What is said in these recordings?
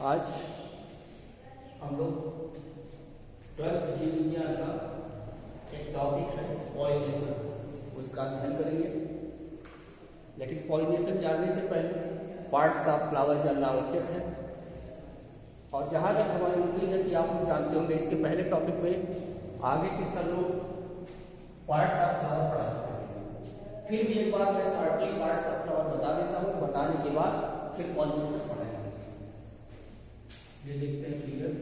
आज हम लोग 12th जीव विज्ञान का एक टॉपिक है पॉलिनेशन, उसका अध्ययन करेंगे। लेकिन पॉलिनेशन जानने से पहले पार्ट्स ऑफ फ्लावर जानना आवश्यक है। और जहाँ तक हमारी उम्मीद है कि आप लोग जानते होंगे, इसके पहले टॉपिक में आगे के सब लोग पार्ट्स ऑफ फ्लावर पढ़ा चुके हैं। फिर भी एक बार मैं स्टार्टिंग पार्ट्स ऑफ फ्लावर बता देता हूँ, बताने के बाद फिर पॉलिनेशन पढ़ाएंगे। ये देखते हैं क्लियर।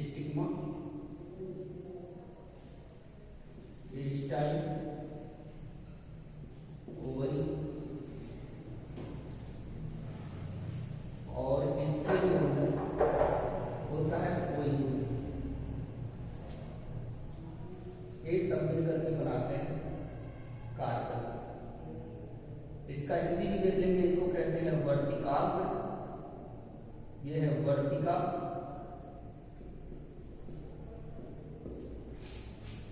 स्टिग्मा, स्टाइल, ओवरी और इसके जो होता है कोई, ये सब मिलकर के बनाते हैं कार्बन। इसका हिंदी भी देख लेंगे। इसको कहते हैं वर्तिकाग्र, ये है वर्तिका।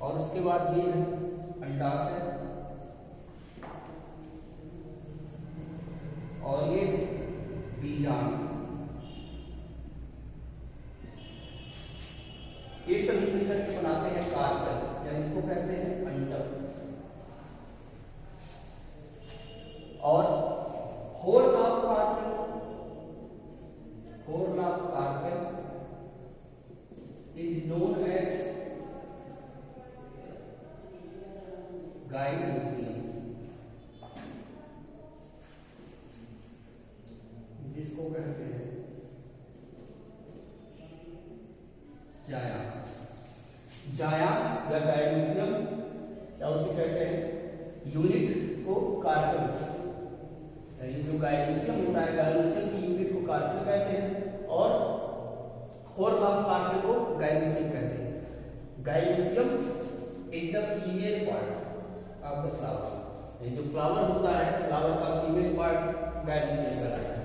और उसके बाद ये है अंडाशय और ये बीजाणु। ये सभी मिलकर के बनाते हैं कार्बन, या इसको कहते हैं अंडक। और whole of carpel is known as gynoecium, जिसको कहते हैं जाया या गाइनोसियम, या उसे कहते हैं यूनिट को कार्बन। यानी जो गाइनोसियम होता है, गाइनोसियम की यूनिट को कार्बन कहते हैं और होल ऑफ कार्बन को गाइनोसियम कहते हैं। Gynoecium is the female part of the flower. ये जो फ्लावर होता है, फ्लावर का फीमेल पार्ट गाइनोसियम कहलाता है।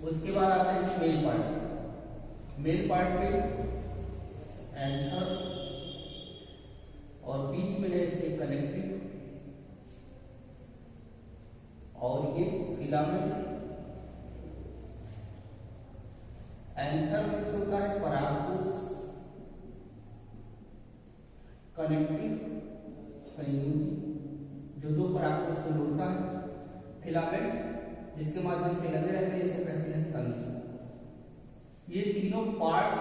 उसके बाद आते हैं मेल पार्ट। मेल पार्ट में एंथर और बीच में है इसके कनेक्टिव, और ये फिलामेंट। एंथर में होता है परागकोश, कनेक्टिव संयोजी जो दो परागकोश को जोड़ता है, फिलामेंट जिसके माध्यम से लगे रहते हैं, इसको कहते हैं तंतु। ये तीनों पार्ट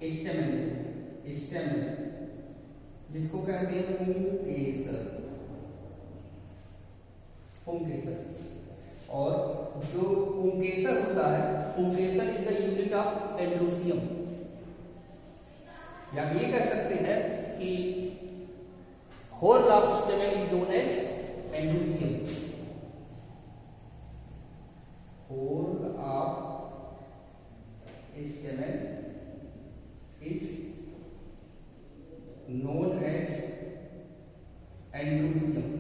स्टेमेन जिसको कहते हैं पुंकेसर। और जो पुंकेसर होता है, पुंकेसर is the unit of androecium. या ये कह सकते हैं कि whole of stamen is known as androecium. Whole of stamen is known as androsium.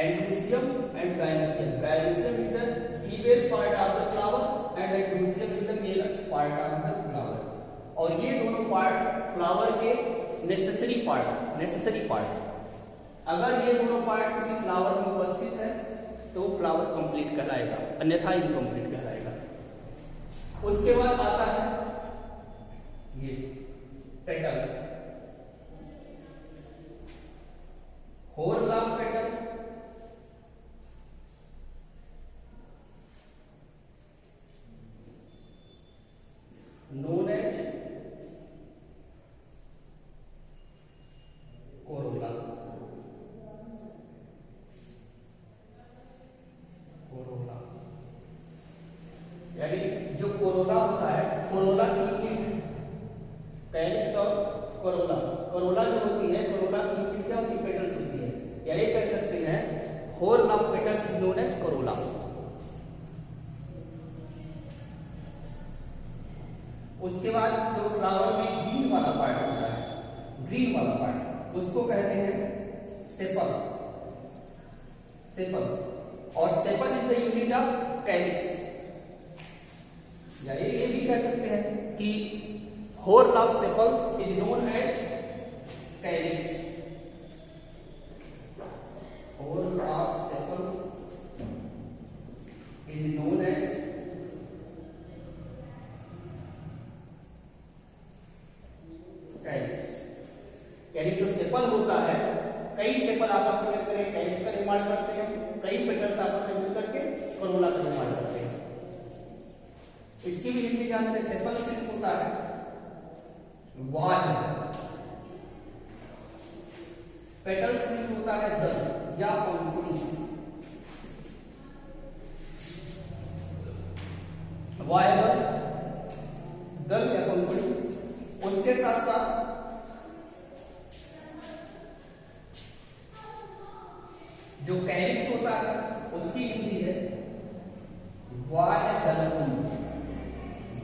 Androsium and gynosium. Gynosium is the female part of the flower and androsium is the male part of the flower. और ये दोनों part flower के necessary part. अगर ये दोनों part किसी flower में उपस्थित है तो फ्लावर कंप्लीट कहलाएगा, अन्यथा इनकम्प्लीट कहलाएगा। उसके बाद आता है ये petal. Whole of petal known as corolla. यानी जो कोरोला होता है, कोरोला की कैलिक्स और कोरोला। कोरोला जो होती है, कोरोला की यूनिट क्या होती है? पेटल्स होती है। या ये कह सकते हैं whole of petals is known as corolla. उसके बाद जो फ्लावर में ग्रीन वाला पार्ट होता है, ग्रीन वाला पार्ट, उसको कहते हैं सेपल, सेपल, और sepal is the unit of calyx. या ये भी कह सकते हैं कि whorl of sepals is known as calyx, whorl of sepal is known as calyx। यानी जो सेपल होता है, कई सेपल आपस में मिलकर कैलिक्स का निर्माण करते हैं, कई पेटल्स आपस में मिलकर के कोरोला का निर्माण करते हैं। इसकी भी हिंदी जानते हैं। सेपल मीन्स होता है वाल, पेटल्स मीन्स होता है दल या पंखुड़ी। वायबल, दल या पंखुड़ी। उसके साथ साथ जो कैलिक्स होता है उसकी हिंदी है वायदलपुंज,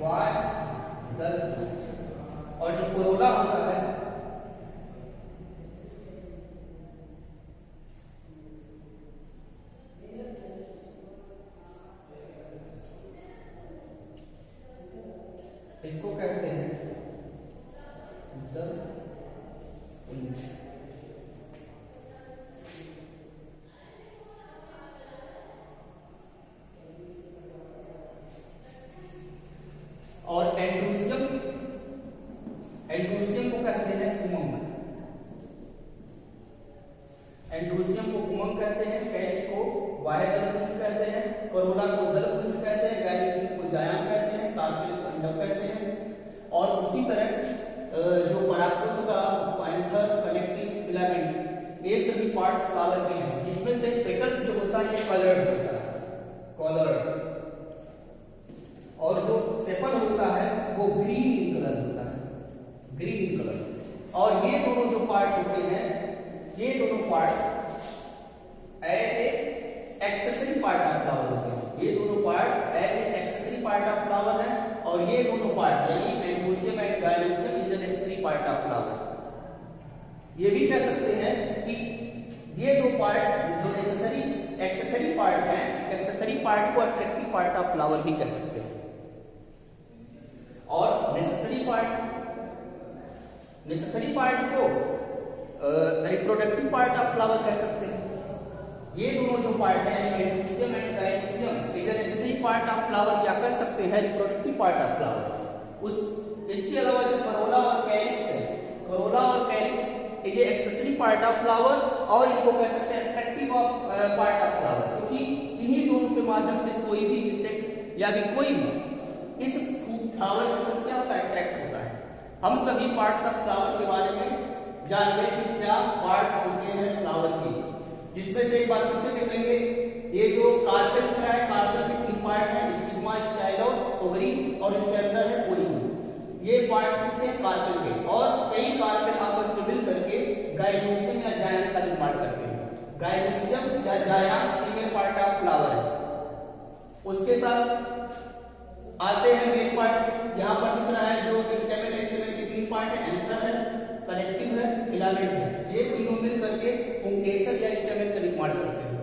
वायदलपुंज। और जो कोरोला होता है इसको कहते हैं दलपुंज। और एंड्रोसियम, एंड्रोसियम को कहते हैं उमंग, एंड्रोसियम को उमंग कहते हैं, कैलिक्स को वायदलपुंज कहते हैं, कोरोला को दलपुंज कहते हैं, गाइनोसियम को जायाम कहते हैं, कार्पेल को अंडक कहते हैं। और उसी तरह जो परागकोश का उसको एंथर, कनेक्टिंग फिलामेंट, ये सभी पार्ट्स फ्लावर के हैं, जिसमें से पेटल्स जो होता है ये कलर्ड होता है, कलर्ड। और जो सेपल होता है वो ग्रीन इन कलर होता है, ग्रीन इन कलर। और ये दोनों जो पार्ट होते हैं, ये दोनों part as a accessory part of flower होते हैं। ये दोनों part as a accessory part of flower है, और ये दोनों पार्ट यानी androecium and gynoecium is a necessary part of flower. ये भी कह सकते हैं कि ये दो पार्ट जो नेसेसरी एक्सेसरी पार्ट है, एक्सेसरी पार्ट को अट्रैक्टिव पार्ट ऑफ फ्लावर भी कह सकते हैं। और नेसेसरी पार्ट को रिप्रोडक्टिव पार्ट ऑफ फ्लावर कह सकते हैं। ये दोनों जो पार्ट है androecium and gynoecium is a necessary part of flower, या कह सकते हैं रिप्रोडक्टिव पार्ट ऑफ फ्लावर। इसके अलावा जो कोरोला और कैलिक्स है, कोरोला और calyx is a accessory part of flower, और इनको कह सकते हैं अट्रैक्टिव पार्ट ऑफ फ्लावर, क्योंकि इन्हीं दोनों के माध्यम से कोई भी इंसेक्ट या भी कोई भी इस फ्लावर को क्या होता है, अट्रैक्ट होता है। हम सभी पार्ट्स ऑफ फ्लावर के बारे में जान गए कि क्या पार्ट्स होते हैं फ्लावर के, जिसमें से एक बात फिर से देख लेंगे। ये जो कार्पेल है, कार्पेल के 3 पार्ट हैं, स्टिग्मा, स्टाइलो, ओवरी, और इसके अंदर है ओरिगो। ये पार्ट किसके, कार्पेल के। और कई कार्पेल आपस में मिल करके गाइनोसियम या जायम का निर्माण करते हैं। गाइनोसियम या जायम फीमेल पार्ट ऑफ फ्लावर है। उसके साथ आते हैं मेन पार्ट, यहाँ पर दिख रहा है जो स्टेमेन है, स्टेमेन के 3 पार्ट है, एंथर है, कनेक्टिव है, फिलामेंट है। ये तीनों मिल करके पुंकेसर या स्टेमेन का निर्माण करते हैं।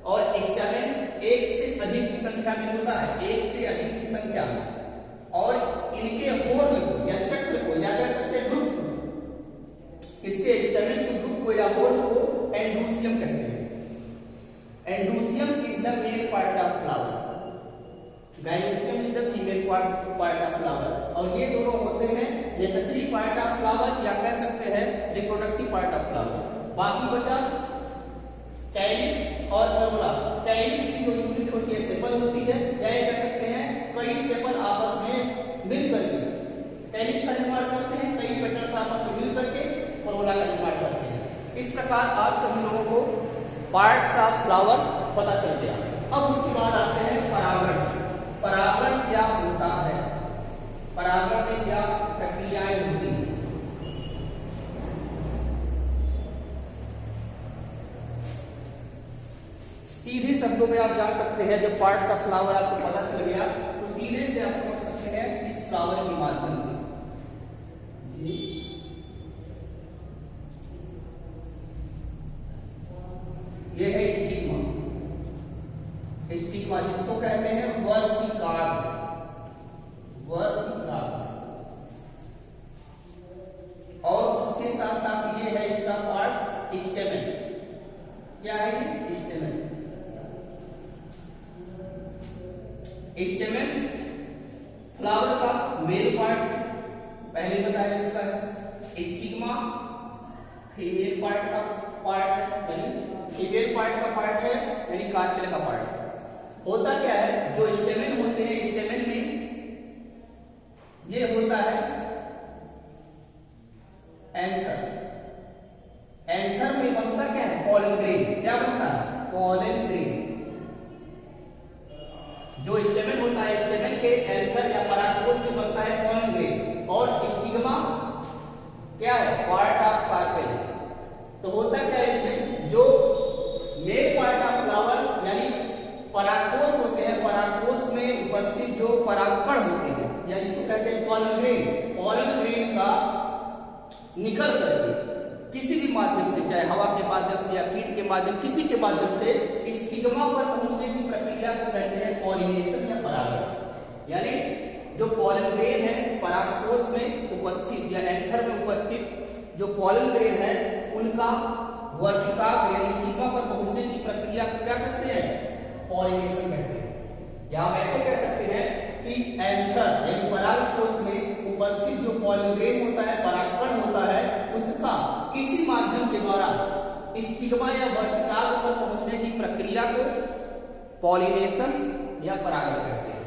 और स्टेमेन एक से अधिक की संख्या में होता है, एक से अधिक की संख्या में। और इनके होर्ल को या चक्र को या कह सकते हैं ग्रुप को, इसके स्टेमेन के ग्रुप को या होर्ल को एंड्रोसियम कहते हैं। Androecium is the male part of flower, gynoecium is the female part of flower. और ये दोनों होते हैं नेसेसरी पार्ट ऑफ फ्लावर, या कह सकते हैं रिप्रोडक्टिव पार्ट ऑफ फ्लावर। बाकी बचा कैलिक्स और कोरोला। कैलिक्स की जो यूनिट होती है सेपल होती है, या ये कह सकते हैं कई सेपल आपस में मिलकर के कैलिक्स का निर्माण करते हैं, कई पेटल्स आपस में मिलकर के कोरोला का निर्माण करते हैं। इस प्रकार आप सभी लोगों को पार्ट्स ऑफ फ्लावर पता चल गया। अब उसके बाद आते हैं परागण। परागण क्या होता है, परागण में क्या प्रक्रियाएं होती हैं। सीधे शब्दों में आप जान सकते हैं, जब पार्ट्स ऑफ फ्लावर आपको पता चल गया तो सीधे से आप समझ सकते हैं इस फ्लावर के माध्यम से। ये है स्टिग्मा। स्टिग्मा जिसको कहते हैं वर्तिकाग्र, वर्तिकाग्र। और उसके साथ साथ ये है इसका पार्ट स्टेमेन। क्या है ये? स्टेमेन। स्टेमेन फ्लावर का मेल पार्ट पहले बताया चुका है। स्टिग्मा फीमेल पार्ट का पार्ट है, यानी फीमेल पार्ट का पार्ट है, यानी कार्पेल का पार्ट है। होता क्या है, जो स्टेमेन होते हैं, स्टेमेन में ये होता है एंथर। एंथर में बनता क्या है? Pollen grain. क्या बनता है? Pollen grain. जो स्टेमेन होता है, स्टेमेन के एंथर या परागकोश में बनता है पॉलन ग्रेन। और स्टिग्मा क्या है? Part of carpel. तो होता क्या है इसमें, जो मेल पार्ट ऑफ फ्लावर यानी परागकोश होते हैं, परागकोश में उपस्थित जो परागकण होते हैं या जिसको कहते हैं पॉलन ग्रेन, पॉलन ग्रेन का निकल करके किसी भी माध्यम से, चाहे हवा के माध्यम से या कीट के माध्यम, किसी के माध्यम से स्टिग्मा पर पहुंचने की प्रक्रिया को कहते हैं पॉलिनेशन या परागण। यानी जो पॉलन ग्रेन है परागकोश में उपस्थित या एंथर में उपस्थित जो पॉलन ग्रेन है उनका वर्तिकाग्र यानी स्टिग्मा पर पहुंचने की प्रक्रिया को क्या कहते हैं? पॉलिनेशन कहते हैं। या हम ऐसे कह सकते हैं कि एंथर यानी परागकोश में उपस्थित जो पॉलन ग्रेन होता है, परागकण होता है, उसका किसी माध्यम के द्वारा स्टिग्मा या वर्तिकाग्र पर पहुंचने की प्रक्रिया को पॉलिनेशन या परागण कहते हैं।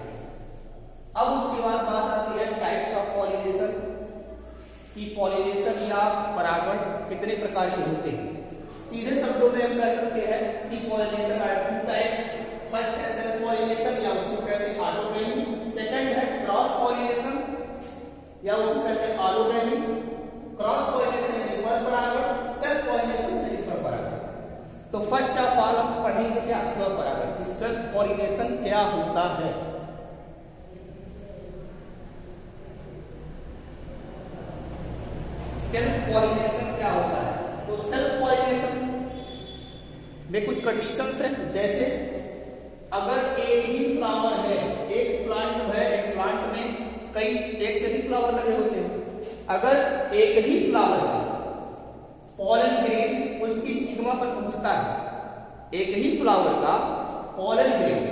अब उसके बाद बात आती है टाइप्स ऑफ पॉलिनेशन कि पॉलिनेशन या परागण कितने प्रकार के होते हैं। सीधे शब्दों में हम कह सकते हैं कि pollination are two types. First है सेल्फ पॉलिनेशन या उसको कहते हैं ऑटोगैमी। सेकंड है क्रॉस पॉलिनेशन या उसको कहते हैं ऑलोगैमी। क्रॉस पॉलिनेशन यानी पर परागण, सेल्फ पॉलिनेशन यानी स्व परागण। तो फर्स्ट ऑफ ऑल हम पढ़ेंगे क्या? स्व परागण। सेल्फ पॉलिनेशन क्या होता है? सेल्फ पॉलिनेशन क्या होता है? तो सेल्फ पॉलिनेशन में कुछ कंडीशंस है, जैसे अगर एक ही फ्लावर है, एक प्लांट है, एक प्लांट में कई एक से अधिक फ्लावर लगे होते हैं, अगर एक ही फ्लावर का पॉलन ग्रेन उसकी स्टिग्मा पर पहुंचता है, एक ही फ्लावर का पॉलन ग्रेन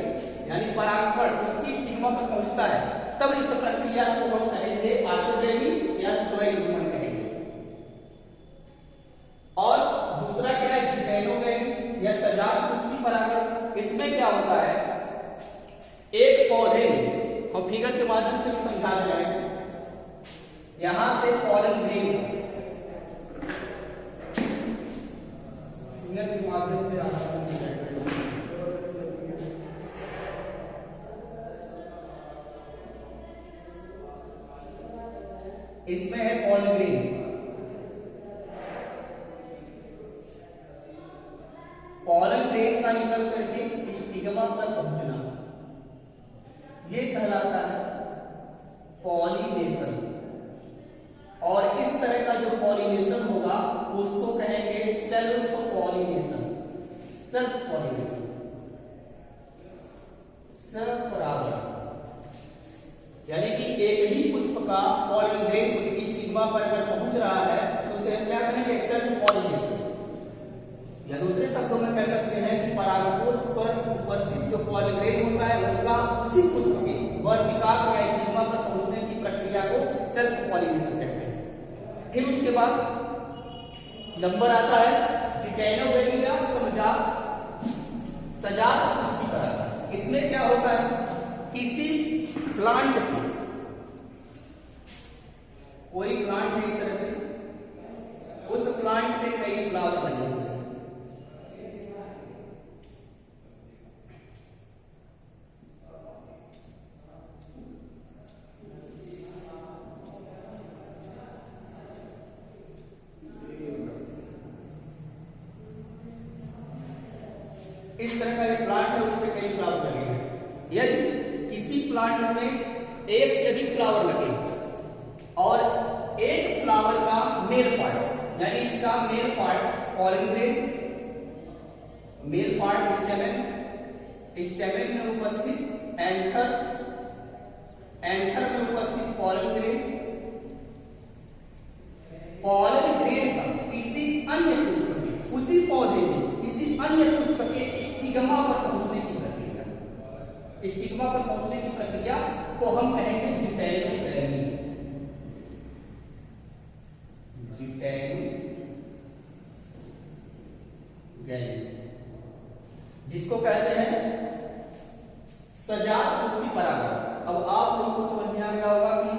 यानी परागकण उसकी स्टिग्मा पर पहुंचता है, तब इस प्रक्रिया को हम कहेंगे ऑटोगैमी या स्वयंयुग्मन कहेंगे। और दूसरा क्या है? जिगैनोगैमी या सजात पुष्पी परागण। इसमें क्या होता है, एक पौधे में, हम फिगर के माध्यम से भी समझा जाएंगे, यहां से पॉलन ग्रेन फिगर के माध्यम से इसमें है पॉलन ग्रेन। पॉलन ग्रेन का निकल करके स्टिग्मा पर पहुंचना, ये कहलाता है पॉलिनेशन। और इस तरह का जो पॉलिनेशन होगा उसको कहेंगे self pollination. Self pollination, self परागण, यानी कि एक ही पुष्प का पॉलन ग्रेन उसकी स्टिग्मा पर अगर पहुंच रहा है तो उसे क्या कहेंगे? Self pollination. या दूसरे शब्दों में कह सकते हैं कि परागकोश पर उपस्थित जो पॉलन ग्रेन होता है उनका उसी पुष्प की वर्तिकाग्र या स्टिग्मा पर पहुंचने की प्रक्रिया को सेल्फ पॉलिनेशन कहते हैं। फिर उसके बाद नंबर आता है जिगैनोगैमी या सजात पुष्पी परागण। इसमें क्या होता है, किसी प्लांट के, कोई प्लांट है इस तरह से, उस प्लांट पे कई फ्लावर बने हुए हैं, इस तरह का एक प्लांट है, उस पे कई फ्लावर लगे हैं। यदि किसी प्लांट में एक से अधिक फ्लावर लगे और एक फ्लावर का मेल पार्ट यानी इसका male part pollen grain male part stamen, stamen में उपस्थित एंथर, एंथर में उपस्थित पॉलन ग्रेन, पॉलन ग्रेन का किसी अन्य पुष्प के, उसी पौधे में किसी अन्य पुष्प के स्टिग्मा पर पहुंचने की प्रक्रिया, स्टिग्मा पर पहुंचने की प्रक्रिया को हम कहेंगे जिटैनोगैमी, जिटैनोगैमी, जिसको कहते हैं सजात पुष्पी परागण। अब आप लोगों को समझ में आ गया होगा कि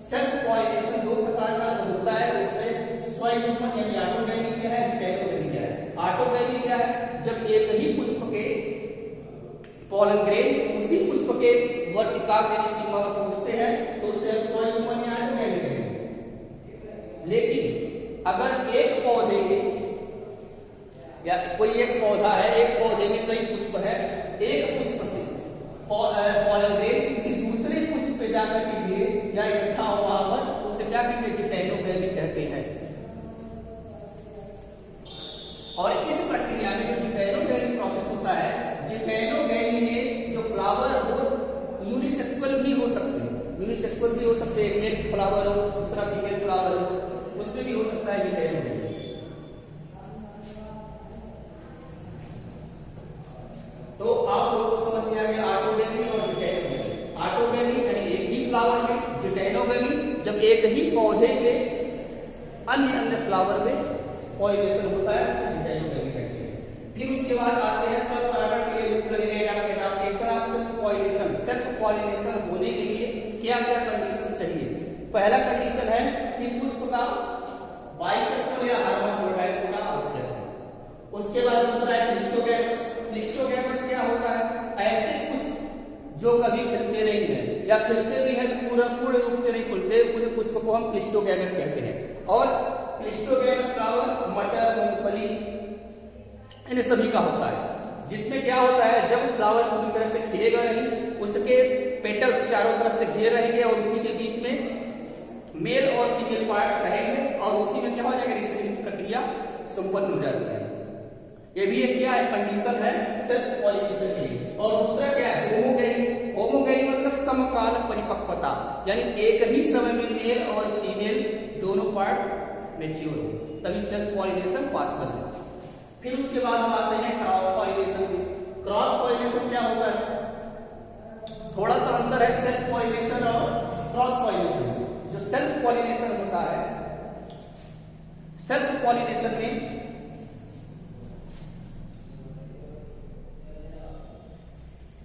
सेल्फ पॉलिनेशन दो प्रकार का जो होता है, उसमें स्वयं यानी ऑटोगैमी क्या है, जिटैनोगैमी क्या है। ऑटोगैमी क्या है, जब एक ही पुष्प के पॉलन ग्रेन उसी पुष्प के वर्तिकाग्र यानी स्टिग्मा पर पहुंचते हैं तो उसे स्वयं यानी ऑटोगैमी कहेंगे। लेकिन अगर एक पौधे के या कोई एक पौधा है, एक पौधे में कई पुष्प है, एक पुष्प से पॉलन ग्रेन किसी दूसरे पुष्प पे जाकर के गिरे या इकट्ठा हो वहां पर, उसे क्या कहते हैं, जिटैनोगैमी कहते हैं। और इस प्रक्रिया में जो जिटैनोगैमी प्रोसेस होता है, जिटैनोगैमी में जो फ्लावर वो यूनिसेक्सुअल भी हो सकते हैं, यूनिसेक्सुअल भी हो सकते हैं, मेल फ्लावर हो दूसरा फीमेल फ्लावर हो, उसमें भी हो सकता है जिटैनोगैमी। तो आप लोगों को समझ में आ गया ऑटोगैमी और जिटैनोगैमी। ऑटोगैमी यानी एक ही फ्लावर में, जिटैनोगैमी जब एक ही पौधे के अन्य फ्लावर में पॉलिनेशन होता है, जिटैनोगैमी कहते हैं। फिर उसके बाद आते हैं स्वपरागण के लिए adaptation of self pollination. Self pollination होने के लिए क्या क्या कंडीशन चाहिए? पहला कंडीशन है कि पुष्प का बाइसेक्सुअल या हर्माफ्रोडाइट होना आवश्यक है। उसके बाद दूसरा है क्लिस्टोगैमस। क्लिस्टोगैमस क्या होता है? ऐसे पुष्प जो कभी खिलते नहीं है या खिलते भी हैं तो पूर्ण रूप से नहीं खुलते, पूरे पुष्प को हम क्लिस्टोगैमस कहते हैं। और क्लिस्टोगैमस फ्लावर मटर, मूंगफली इन सभी का होता है, जिसमें क्या होता है, जब फ्लावर पूरी तरह से खिलेगा नहीं, उसके पेटल्स चारों तरफ से घिरे रहेंगे और उसी के बीच में मेल और फीमेल पार्ट रहेंगे और उसी में क्या हो जाएगा, रिसेप्शन प्रक्रिया संपन्न हो जाती है। ये भी एक क्या है, कंडीशन है सेल्फ पॉलिनेशन के लिए। और दूसरा क्या है, होमोगैमी। होमोगैमी मतलब समकाल परिपक्वता, यानी एक ही समय में मेल और फीमेल दोनों पार्ट मैच्योर हो, तभी सेल्फ पॉलिनेशन पॉसिबल है। फिर उसके बाद हम आते हैं क्रॉस पॉलिनेशन में। क्रॉस पॉलिनेशन क्या होता है? थोड़ा सा अंतर है सेल्फ पॉलिनेशन और क्रॉस पॉलिनेशन में। जो सेल्फ पॉलिनेशन होता है, सेल्फ पॉलिनेशन में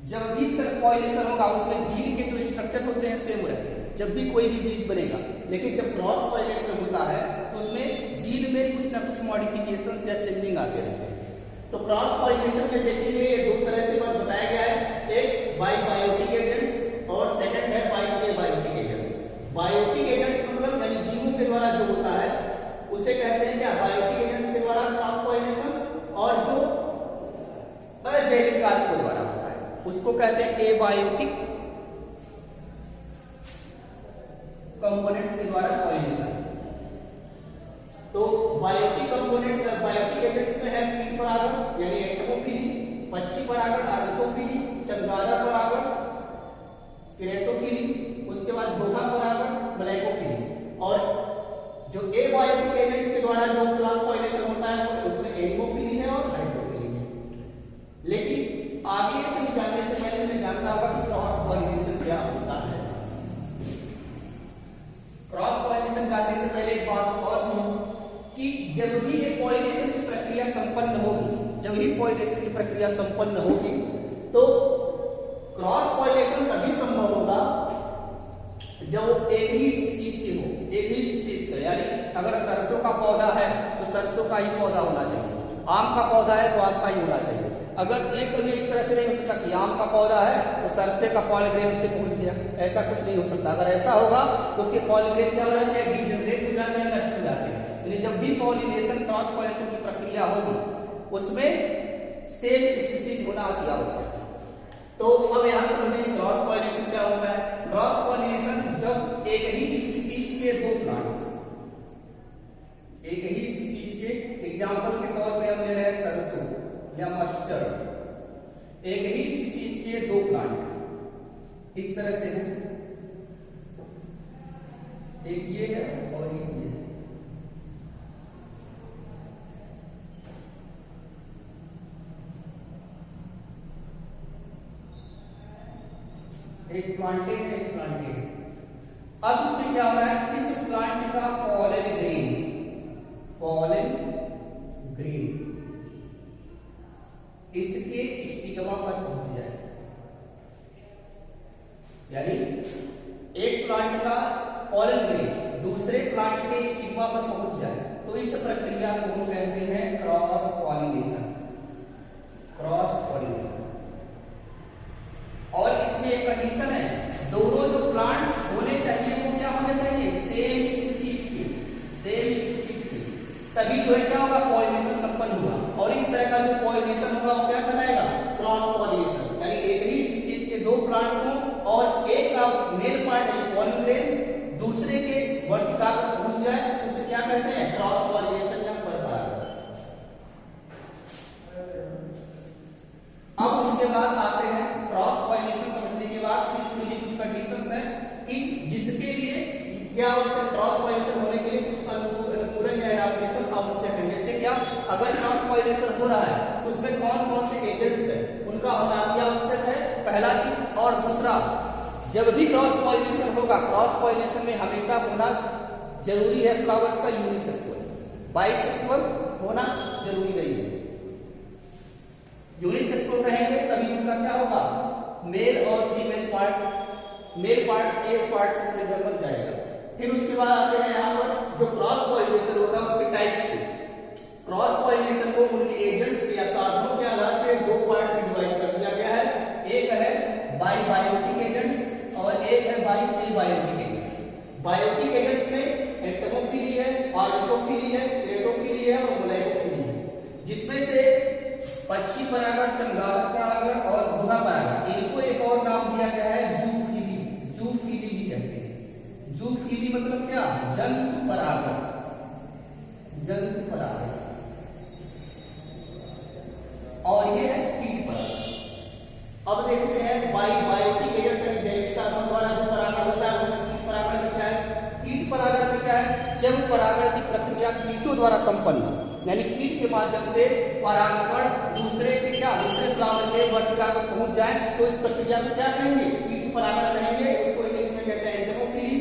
जब भी सेल्फ पॉलिनेशन होगा उसमें जीन के जो स्ट्रक्चर होते हैं सेम रहते हैं, जब भी कोई भी बीज बनेगा। लेकिन जब क्रॉस पॉलिनेशन होता है तो उसमें जीन में कुछ ना कुछ मॉडिफिकेशन या चेंजिंग आते रहते हैं। तो क्रॉस पॉलिनेशन में देखेंगे दो तरह से बताया गया है, एक बाय बायोटिक एजेंट्स और सेकंड है by abiotic agents. Biotic agents मतलब जीवों के द्वारा जो होता है उसे कहते हैं क्या, बायोटिक एजेंट्स के द्वारा क्रॉस पॉलिनेशन, और जो अजैविक कारकों द्वारा होता है उसको कहते हैं एबायोटिक कंपोनेंट्स के द्वारा पॉलिनेशन। तो बायोटिक कंपोनेंट, बायोटिक एजेंट्स में है कीट परागण यानी एंटोफिली, पक्षी परागण आर्थोफिली, चमगादड़ परागण केरेटोफिली, उसके बाद घोघा परागण ब्लैकोफिली। और जो एबायोटिक एजेंट्स के द्वारा जो क्रॉस पॉलिनेशन होता है उसमें एनिमोफिली है और हाइड्रोफिली है। लेकिन आगे से जानने से पहले हमें जानना होगा कि क्रॉस पॉलिनेशन क्या होता है। क्रॉस पॉलिनेशन जानने से पहले एक बात और कि जब भी ये पॉलिनेशन की प्रक्रिया संपन्न होगी, जब भी पॉलिनेशन की प्रक्रिया संपन्न होगी तो क्रॉस पॉलिनेशन तभी संभव होगा जब वो एक ही स्पीशीज के हो, एक ही स्पीशीज का। यानी अगर सरसों का पौधा है तो सरसों का ही पौधा होना चाहिए, आम का पौधा है तो आम का ही होना चाहिए। अगर एक कभी इस तरह से नहीं हो सकता कि आम का पौधा है तो सरसे का पॉलन ग्रेन उसके पहुंच गया, ऐसा कुछ नहीं हो सकता। अगर ऐसा होगा तो उसके पॉलन ग्रेन क्या हो जाते हैं, डीजनरेट हो जाते हैं, नष्ट हो जाते हैं। यानी जब भी पॉलिनेशन क्रॉस पॉलिनेशन की प्रक्रिया होगी उसमें सेम स्पीशीज होना अति आवश्यक है। तो अब यहाँ समझें क्रॉस पॉलिनेशन क्या होता है। क्रॉस पॉलिनेशन जब एक ही स्पीशीज के दो प्लांट्स, एक ही स्पीशीज के, एग्जाम्पल के तौर पे हम ले रहे हैं सरसों, या मस्टर्ड, एक ही स्पीसीज के दो प्लांट इस तरह से है, एक ये है और एक ये है। एक प्लांटे है, एक प्लांटे है। अब इसमें क्या हो रहा है, इस प्लांट का पॉलन ग्रेन इसके स्टिग्मा पर पहुंच जाए, यानी एक प्लांट का पॉलन ग्रेन दूसरे प्लांट के स्टिग्मा पर पहुंच जाए, तो इस प्रक्रिया को हम कहते हैं क्रॉस पॉलिनेशन। और इसमें एक कंडीशन है, दोनों जो प्लांट्स होने चाहिए वो क्या होने चाहिए, सेम स्पीसीज के, तभी जो है क्या होगा, पॉलिनेशन संपन्न होगा। और इस तरह का जो पॉलिनेशन होगा वो क्या कहलाएगा, क्रॉस पॉलिनेशन, यानी एक ही स्पीसीज के दो प्लांट्स हों और एक का मेल पार्ट यानी पॉलन ग्रेन दूसरे के वर्टिका पर पहुंच जाए, उसे क्या कहते हैं, क्रॉस पॉलिनेशन या परपरागण। अब उसके बाद आते हैं क्रॉस पॉलिनेशन समझने के बाद फिर इसमें कुछ कंडीशंस हैं कि जिसके लिए क्या आवश्यक, क्रॉस पॉलिनेशन होने के लिए कुछ अनुकूलन या एडाप्टेशन आवश्यक है। जैसे क्या, अगर क्रॉस पॉलिनेशन हो रहा है तो उसमें कौन कौन से एजेंट्स हैं, उनका होना भी आवश्यक है, पहला चीज। और दूसरा, जब भी क्रॉस पॉलिनेशन होगा, क्रॉस पॉलिनेशन में हमेशा होना जरूरी है फ्लावर्स का यूनिसेक्सुअल, बाइसेक्सुअल होना जरूरी नहीं है। यूनिसेक्सुअल रहेंगे तभी उनका क्या होगा, मेल और फीमेल पार्ट, मेल पार्ट एक पार्ट से दूसरे पर जाएगा। फिर उसके बाद आते हैं यहाँ पर जो क्रॉस पॉलिनेशन होता है उसके टाइप्स पे। क्रॉस पॉलिनेशन को उनके एजेंट्स या साधनों के आधार से दो पार्ट में डिवाइड कर दिया गया है, एक है बायोटिक एजेंट्स और एक है बायोटिक एजेंट्स। बायोटिक एजेंट्स में एंटोमोफिली है, ऑर्निथोफिली है, क्रेटोफिली है और मोलैकोफिली है, जिसमें से पक्षी परागण, चमगादड़ परागण और घोड़ा परागण, इनको एक और नाम दिया गया है जूफिली भी कहते हैं। जूफिली मतलब क्या, जंतु परागण। और ये है कीट परागण। अब देखते हैं बायोटिक एजेंट्स यानी जैविक साधनों द्वारा जो परागण होता है उसमें कीट परागण में क्या है, कीट परागण में क्या है, जब परागण की प्रक्रिया कीटों द्वारा संपन्न, यानी कीट के माध्यम से परागकण दूसरे फ्लावर के वर्टिका पर पहुंच जाए, तो इस प्रक्रिया को क्या कहेंगे,